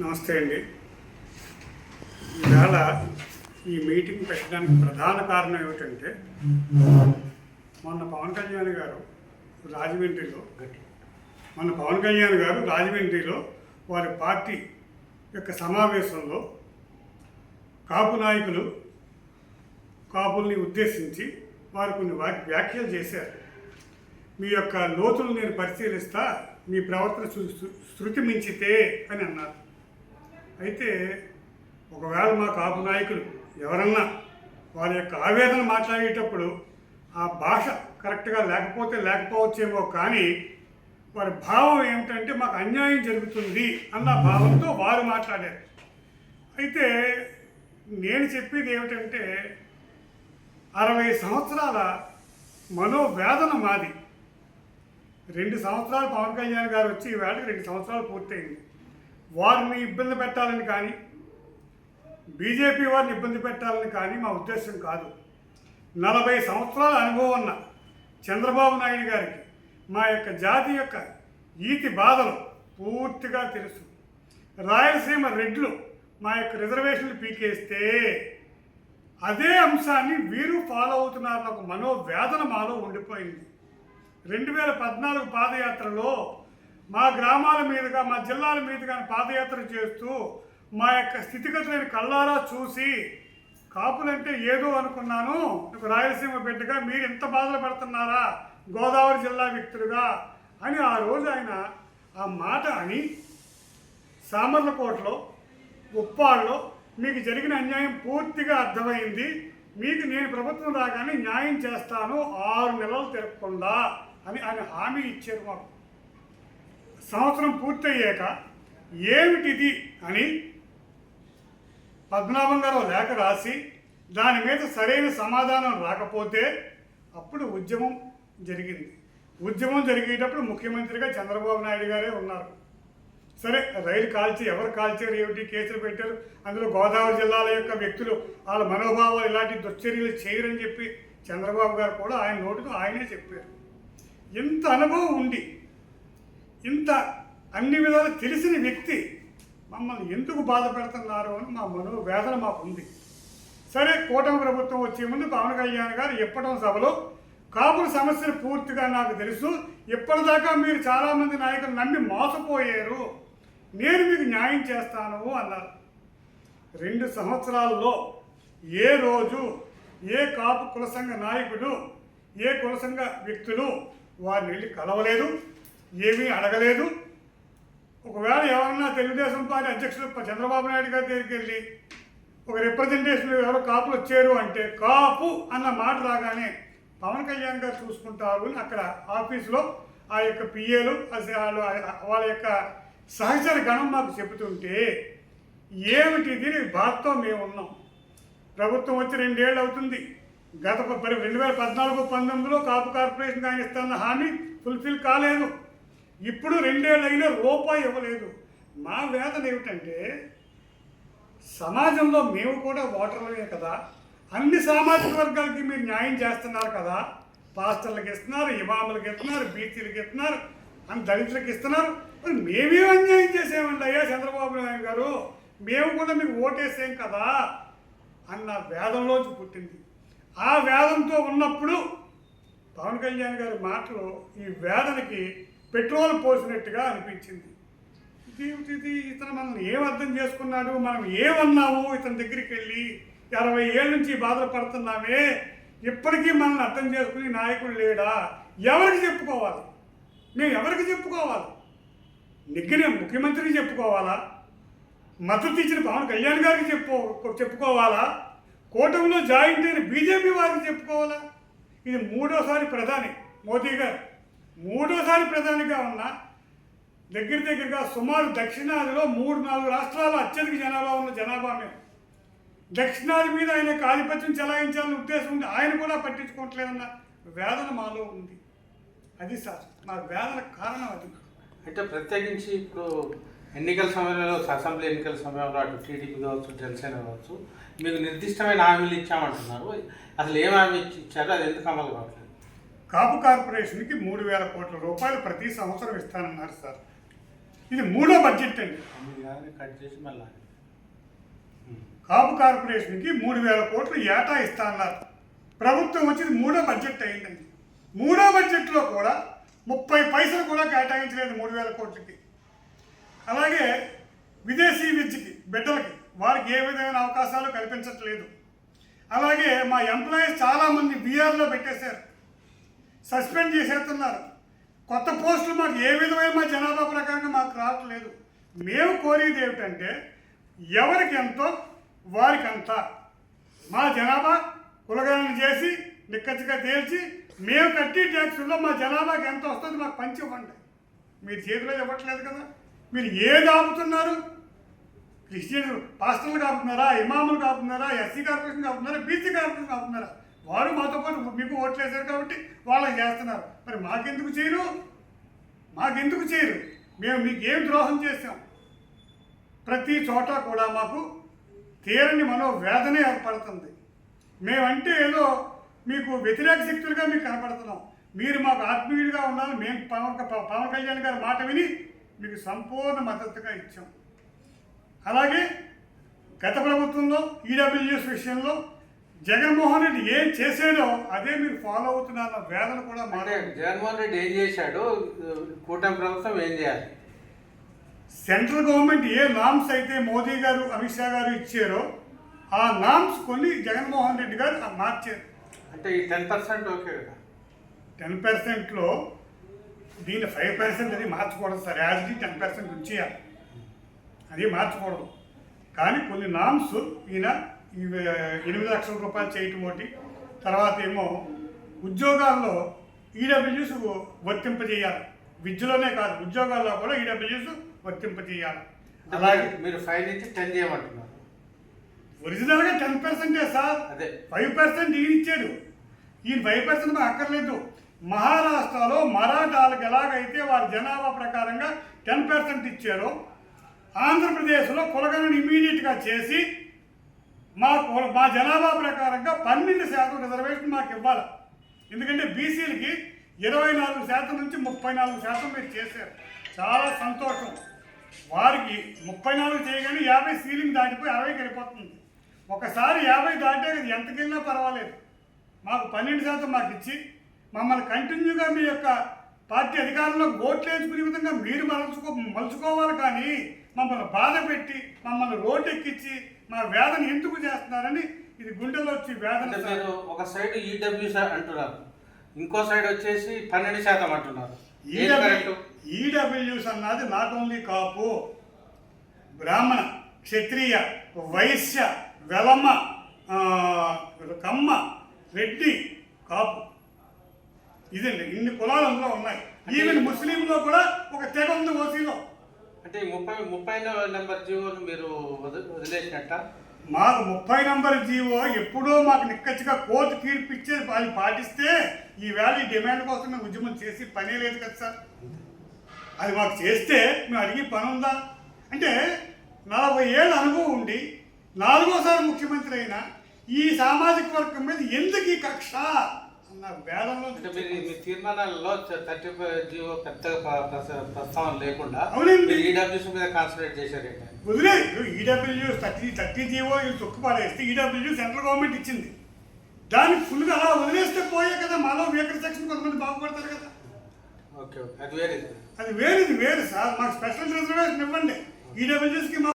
నమస్తే అండి. ఈవేళ ఈ మీటింగ్ పెట్టడానికి ప్రధాన కారణం ఏమిటంటే, మొన్న పవన్ కళ్యాణ్ గారు రాజమండ్రిలో వారి పార్టీ యొక్క సమావేశంలో కాపు నాయకులు కాపుల్ని ఉద్దేశించి వారు కొన్ని వ్యాఖ్యలు చేశారు. మీ యొక్క లోతులు నేను పరిశీలిస్తా, మీ ప్రవర్తన శృతి మించితే అని అన్నారు. అయితే ఒకవేళ మా కాపు నాయకులు ఎవరన్నా వారి యొక్క ఆవేదన మాట్లాడేటప్పుడు ఆ భాష కరెక్ట్గా లేకపోవచ్చేమో, కానీ వారి భావం ఏమిటంటే మాకు అన్యాయం జరుగుతుంది అన్న భావంతో వారు మాట్లాడారు. అయితే నేను చెప్పేది ఏమిటంటే, 60 సంవత్సరాల మనోవేదన మాది. 2 సంవత్సరాలు పవన్ కళ్యాణ్ గారు వచ్చి ఈవేళకి 2 సంవత్సరాలు పూర్తయింది. వారిని ఇబ్బంది పెట్టాలని కానీ, బీజేపీ వారిని ఇబ్బంది పెట్టాలని కానీ మా ఉద్దేశం కాదు. 40 సంవత్సరాల అనుభవం ఉన్న చంద్రబాబు నాయుడు గారికి మా యొక్క జాతి యొక్క ఈతి బాధలు పూర్తిగా తెలుసు. రాయలసీమ రెడ్లు మా యొక్క రిజర్వేషన్లు పీకేస్తే అదే అంశాన్ని వీరు ఫాలో అవుతున్నారన్న ఒక మనోవేదన మాలో ఉండిపోయింది. 2014 పాదయాత్రలో మా గ్రామాల మీదుగా, మా జిల్లాల మీదుగా పాదయాత్ర చేస్తూ మా యొక్క స్థితిగతులను కళ్ళారా చూసి, కాపులంటే ఏదో అనుకున్నాను, రాయలసీమ బిడ్డగా మీరు ఎంత బాధలు పడుతున్నారా గోదావరి జిల్లా వ్యక్తులుగా అని ఆ రోజు ఆయన ఆ మాట అని, సామర్లకోటలో ఉప్పాళ్ళలో మీకు జరిగిన అన్యాయం పూర్తిగా అర్థమైంది, మీకు నేను ప్రభుత్వం రాగానే న్యాయం చేస్తాను 6 నెలలు తిరగకుండా అని ఆయన హామీ ఇచ్చారు. మాకు సంవత్సరం పూర్తయ్యాక ఏమిటిది అని పద్మనాభం గారు లేఖ రాసి దాని మీద సరైన సమాధానం రాకపోతే అప్పుడు ఉద్యమం జరిగింది. ఉద్యమం జరిగేటప్పుడు ముఖ్యమంత్రిగా చంద్రబాబు నాయుడు గారే ఉన్నారు. సరే, రైలు ఎవరు కాల్చారు, ఏమిటి కేసులు పెట్టారు, అందులో గోదావరి జిల్లాల యొక్క వ్యక్తులు వాళ్ళ మనోభావాలు ఇలాంటి దుశ్చర్యలు చేయరని చెప్పి చంద్రబాబు గారు కూడా ఆయన నోటితో ఆయనే చెప్పారు. ఇంత అనుభవం ఉండి, ఇంత అన్ని విధాలు తెలిసిన వ్యక్తి మమ్మల్ని ఎందుకు బాధ పెడుతున్నారు అని మా మనోవేదన మాకుంది. సరే, కూటమి ప్రభుత్వం వచ్చే ముందు పవన్ కళ్యాణ్ గారు చెప్పడం సభలో, కాపుల సమస్యలు పూర్తిగా నాకు తెలుసు, ఇప్పటిదాకా మీరు చాలామంది నాయకులు నమ్మి మోసపోయారు, నేను మీకు న్యాయం చేస్తాను అన్నారు. 2 సంవత్సరాల్లో ఏ రోజు ఏ కాపు కుల సంఘ నాయకుడు, ఏ కుల సంఘ వ్యక్తులు వారిని వెళ్ళి కలవలేదు, ఏమీ అడగలేదు. ఒకవేళ ఎవరన్నా తెలుగుదేశం పార్టీ అధ్యక్షుడు చంద్రబాబు నాయుడు గారి దగ్గరికి వెళ్ళి ఒక రిప్రజెంటేషన్ ఎవరో కాపులు వచ్చారు అంటే, కాపు అన్న మాట రాగానే పవన్ కళ్యాణ్ గారు చూసుకుంటారు అని అక్కడ ఆఫీసులో ఆ యొక్క పిఏలు వాళ్ళ యొక్క సహచర గణం మాకు చెబుతుంటే, ఏమిటి దీని బాధతో మేము ఉన్నాం. ప్రభుత్వం వచ్చి 2 ఏళ్ళు అవుతుంది. గత 2014-19లో కాపు కార్పొరేషన్ ఆయన ఇస్తున్న హామీ ఫుల్ఫిల్ కాలేదు. ఇప్పుడు 2 ఏళ్ళు అయినా రూపాయి ఇవ్వలేదు. మా వేదన ఏమిటంటే, సమాజంలో మేము కూడా ఓటర్లమే కదా, అన్ని సామాజిక వర్గాలకి మీరు న్యాయం చేస్తున్నారు కదా, పాస్టర్లకు ఇస్తున్నారు, ఇమాములకు ఇస్తున్నారు, బీసీలకు ఇస్తున్నారు, అని దళితులకు ఇస్తున్నారు, మరి మేమేం అన్యాయం చేసామండి అయ్యా చంద్రబాబు నాయుడు గారు, మేము కూడా మీకు ఓటేసాం కదా అన్న వేదంలోంచి పుట్టింది. ఆ వేదంతో ఉన్నప్పుడు పవన్ కళ్యాణ్ గారి మాటలు ఈ వేదనకి పెట్రోల్ పోసినట్టుగా అనిపించింది. ఇది ఇతను మనల్ని ఏం అర్థం చేసుకున్నాడు, మనం ఏమన్నాము ఇతని దగ్గరికి వెళ్ళి, 60 ఏళ్ళ నుంచి బాధలు పడుతున్నామే, ఇప్పటికీ మనల్ని అర్థం చేసుకునే నాయకుడు లేడా, ఎవరికి చెప్పుకోవాలి, మేము ఎవరికి చెప్పుకోవాలి, నిగ్గిన ముఖ్యమంత్రికి చెప్పుకోవాలా, మద్దతు ఇచ్చిన పవన్ కళ్యాణ్ గారికి చెప్పుకోవాలా, కూటమిలో జాయింట్ అయిన బీజేపీ వారికి చెప్పుకోవాలా. ఇది 3వసారి ప్రధాని మోదీ గారు, 3వసారి ప్రధానిగా ఉన్న దగ్గరగా సుమారు దక్షిణాదిలో 3-4 రాష్ట్రాల్లో అత్యధిక జనాభా మేము. దక్షిణాది మీద ఆయన ఆధిపత్యం చెలాయించాలని ఉద్దేశం ఉంది, ఆయన కూడా పట్టించుకోవట్లేదన్న వేదన మాలో ఉంది. అది సార్ మా వేదన కారణం అది. అంటే ప్రత్యేకించి ఇప్పుడు ఎన్నికల సమయంలో, అసెంబ్లీ ఎన్నికల సమయంలో అటు టీడీపీ కావచ్చు, జనసేన కావచ్చు, మీకు నిర్దిష్టమైన హామీలు ఇచ్చామంటున్నారు. అసలు ఏం హామీ ఇచ్చారో అది ఎందుకు అమలు కావట్లేదు? కాపు కార్పొరేషన్కి 3,000 కోట్ల రూపాయలు ప్రతి సంవత్సరం ఇస్తానన్నారు సార్. ఇది మూడో బడ్జెట్ అండి. కట్ చేసి మళ్ళీ కాపు కార్పొరేషన్కి 3,000 కోట్లు ఏటా ఇస్తా అన్నారు. ప్రభుత్వం వచ్చింది మూడో బడ్జెట్ అయిందండి. మూడో బడ్జెట్లో కూడా 30 పైసలు కూడా కేటాయించలేదు 3,000 కోట్లకి. అలాగే విదేశీ విద్యకి బిడ్డలకి వారికి ఏ విధమైన అవకాశాలు కల్పించట్లేదు. అలాగే మా ఎంప్లాయీస్ చాలామంది బీఆర్లో పెట్టేశారు, సస్పెండ్ చేసేస్తున్నారు. కొత్త పోస్టులు మాకు ఏ విధమైన మా జనాభా ప్రకారంగా మాకు రావట్లేదు. మేము కోరేది ఏమిటంటే ఎవరికి ఎంతో వారికి అంతా మా జనాభా కులగణన చేసి నిక్కచ్చిగా తేల్చి మేము కట్టి ట్యాక్సుల్లో మా జనాభాకి ఎంత వస్తుంది మాకు పంచి ఇవ్వండి. మీరు చేతిలో ఇవ్వట్లేదు కదా. మీరు ఏది ఆపుతున్నారు? క్రిస్టియన్ పాస్టర్లు కాపుతున్నారా, ఇమాములు కాపుతున్నారా, ఎస్సీ కార్పొరేషన్ కాపుతున్నారా, బీసీ కార్పొరేషన్ కాపుతున్నారా? వారు మాతో పాటు మీకు ఓట్లు వేశారు కాబట్టి వాళ్ళకి చేస్తున్నారు. మరి మాకెందుకు చేయరు? మాకెందుకు చేయరు? మేము మీకు ఏం ద్రోహం చేసాం? ప్రతి చోట కూడా మాకు తీరని మనోవేదనే ఏర్పడుతుంది. మేమంటే ఏదో మీకు వ్యతిరేక శక్తులుగా మీకు కనపడుతున్నాం. మీరు మాకు ఆత్మీయుడిగా ఉండాలి. మేము పవన్ కళ్యాణ్ గారి మాట విని మీకు సంపూర్ణ మద్దతుగా ఇచ్చాం. అలాగే గత ప్రభుత్వంలో ఈడబ్ల్యూఎస్ విషయంలో జగన్మోహన్ రెడ్డి ఏం చేశాడో అదే మీరు ఫాలో అవుతున్న వేదన కూడా జగన్మోహన్ రెడ్డి ఏం చేశాడు, కూటమి ప్రభుత్వం ఏం చేయాలి? సెంట్రల్ గవర్నమెంట్ ఏ నామ్స్ అయితే మోదీ గారు అమిత్ షా గారు ఇచ్చారో ఆ నామ్స్ కొన్ని జగన్మోహన్ రెడ్డి గారు మార్చారు. అంటే ఈ 10% ఓకే కదా. 10%లో దీన్ని 5% అది మార్చకూడదు సార్. యాజ్ది 10% ఉంచేయాలి, అది మార్చకూడదు. కానీ కొన్ని నామ్స్ ఈయన 8 లక్షల రూపాయలు చేయటం ఒకటి, తర్వాత ఏమో ఉద్యోగాల్లో ఈడబ్ల్యూస్ వర్తింపజేయాలి. విద్యలోనే కాదు ఉద్యోగాల్లో కూడా ఈడబ్ల్యూస్ వర్తింపజేయాలి. అలాగే మీరు 5 నుంచి 10 చేయమంటున్నారు. ఒరిజినల్గా 10% సార్. అదే 5% ఈయన ఇచ్చాడు. ఈయన 5% మాకు అక్కర్లేదు. మహారాష్ట్రలో మరాఠాలకు ఎలాగైతే వారి జనాభా ప్రకారంగా 10% ఇచ్చారో ఆంధ్రప్రదేశ్లో కులగణన ఇమీడియట్గా చేసి మా జనాభా ప్రకారంగా 12% రిజర్వేషన్ మాకు ఇవ్వాలి. ఎందుకంటే బీసీలకి 24% నుంచి 34% మీరు చేశారు. చాలా సంతోషం. వారికి 34 చేయగానే 50 సీలింగ్ దాటిపోయి 60కి వెళ్ళిపోతుంది. ఒకసారి 50 దాటాక ఎంతకి వెళ్ళినా పర్వాలేదు. మాకు 12% మాకు ఇచ్చి మమ్మల్ని కంటిన్యూగా మీ యొక్క పార్టీ అధికారంలో ఓట్లు వేసుకునే విధంగా మీరు మలుచుకోవాలి. కానీ మమ్మల్ని బాధ పెట్టి మమ్మల్ని రోడ్డు ఎక్కించి మా వేదన ఎందుకు చేస్తున్నారని ఇది గుండెలో వచ్చి వేదన. మీరు ఒక సైడ్ ఈడబ్ల్యూస్ అంటున్నారు, ఇంకో సైడ్ వచ్చేసి 12% అంటున్నారు. ఈడబ్ల్యూస్ అన్నది నాట్ ఓన్లీ కాపు, బ్రాహ్మణ, క్షత్రియ, వైశ్య, వెలమ, కమ్మ, రెడ్డి, కాపు, ఇదండి. ఇన్ని కులాలు అందులో ఉన్నాయి. ఈవెన్ ముస్లింలో కూడా ఒక తెగ ఉంది ఓసీలో. అంటే 30 నెంబర్ జీవోను మీరు వదిలేసినట్ట? మాకు 30 నెంబర్ జీవో ఎప్పుడో మాకు నిక్కచ్చిగా కోర్టు తీర్పు ఇచ్చేది అది పాటిస్తే ఈవేళ ఈ డిమాండ్ కోసం మేము ఉద్యమం చేసి పనే లేదు కదా సార్. అది మాకు చేస్తే మేము అడిగి పని ఉందా? అంటే 40 ఏళ్ళ అనుభవం ఉండి 4వసారి ముఖ్యమంత్రి అయినా ఈ సామాజిక వర్గం మీద ఎందుకు ఈ కక్ష అన్న వేదంలో. అంటే మీ తీర్మానాలలో 35 జీవో పెద్దగా ప్రస్తావన లేకుండా ఈడబ్ల్యూస్ మీద కాన్సన్ట్రేట్ చేశారు. వదిలేదు ఈడబ్ల్యూస్ 30 జీవో తొక్కు పడేస్తే ఈడబ్ల్యూ సెంట్రల్ గవర్నమెంట్ ఇచ్చింది. దాన్ని ఫుల్గా అలా వదిలేస్తే పోయే కదా. మాలో వీకర్ సెక్షన్ కొంతమంది బాగుపడతారు కదా. ఓకే, అది వేరేది. అది వేరు సార్. మాకు స్పెషల్ రిజర్వేషన్ ఇవ్వండి. ఈడబ్ల్యూస్కి